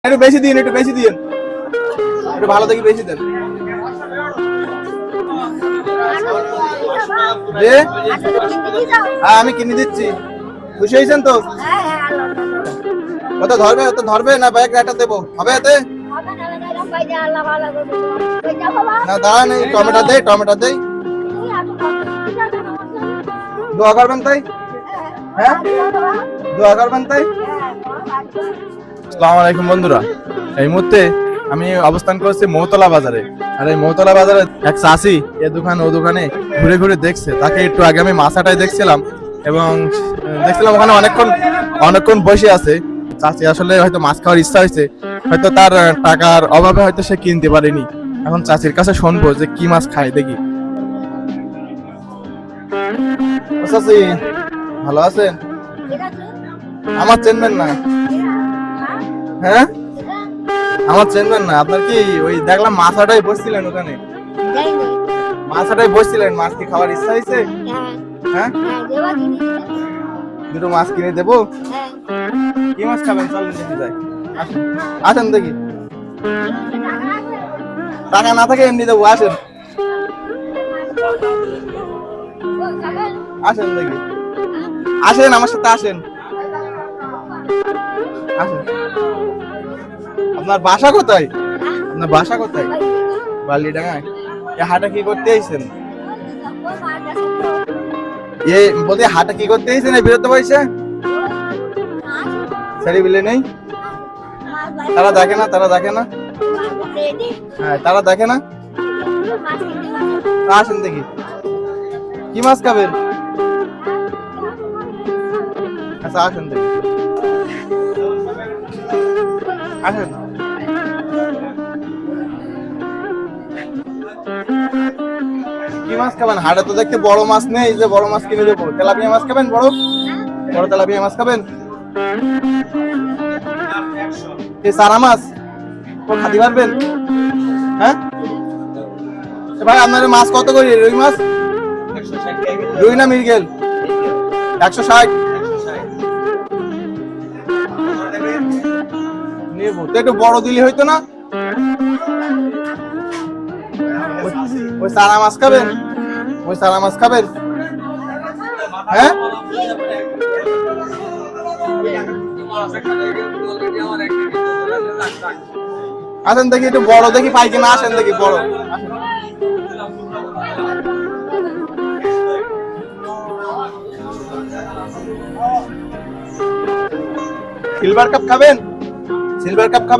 একটু বেশি দিন, একটু বেশি দিন, একটু ভালো দেখি বেশি দেন। হ্যাঁ আমি কিনে দিচ্ছি, খুশি হয়েছেন তো? কত ধরবে, কত ধরবে না বাইক রাইটার দেবো, হবে এতে? না দাঁড়া নেই, টমেটো দেই, টমেটো দেই, দোয়া করবেন তাই? হ্যাঁ দোয়া করবেন তাই? আসসালামু আলাইকুম বন্ধুরা, এই মুহূর্তে আমি অবস্থান করছি মৌতলা বাজারে। আর এই মৌতলা বাজারে এক চাষি এ দোকান ও দোকানে ঘুরে ঘুরে দেখছে। তাকে একটু আগে আমি মাছাটাই দেখছিলাম এবং দেখছিলাম ওখানে অনেকক্ষণ বসে আছে। চাষি আসলে হয়তো মাছ খাওয়ার ইচ্ছা হয়েছে, হয়তো তার টাকার অভাবে হয়তো সে কিনতে পারেনি। এখন চাষির কাছে শুনবো যে কি মাছ খায়, দেখি। ও চাচি, ভালো আছেন? আমার চেনবেন না? হ্যাঁ আমার চেনবেন না? আপনার কি ওই দেখলাম মাছাটাই বসছিলেন ওখানে, মাছাটাই বসছিলেন, মাছ কি খাওয়ার ইচ্ছা হয়েছে? হ্যাঁ দুটো মাছ কিনে দেবো। কি মাছ খাবেন চলেন দেখি যাই, আসেন দেখি। টাকা না থাকে এমনি দেবো, আসেন আসেন দেখি, আসেন আমার সাথে আসেন, আসেন। আপনার বাসা কোথায়? আপনার বাসা কোথায়? বালিডাঙ্গায়। এই হাটে কি করতে আইছেন? এই বলতে হাটে কি করতে আইছেন? এই বিরত বয়সে সারি বিলে নেই, তারা দেখে না, তারা দেখে না, হ্যাঁ তারা দেখে না। আসেন দেখি, কি মাছ খাবেন? আচ্ছা আসেন দেখি, আসেন। কি মাছ খাবেন? হাটে তো দেখতে বড় মাছ নেই, যে বড় মাছ কিনে দেবো। তেলাপিয়া মাছ খাবেন? বড় বড় তেলাপিয়া মাছ খাবেন? সারা মাছ খাতে পারবেন? হ্যাঁ ভাই আপনার মাছ কত করে? রুই মাছ? রুই না মৃগেল? 160 নেবো তো, একটু বড় দিলে হইতো না? ওই সারা মাছ খাবেন? ওই সারা মাছ খাবেন? হ্যাঁ আসেন দেখি, একটু বড় দেখি পাই কিনা, আসেন দেখি বড়। সিলভার কাপ খাবেন? সিলভার কাপ খাবেন?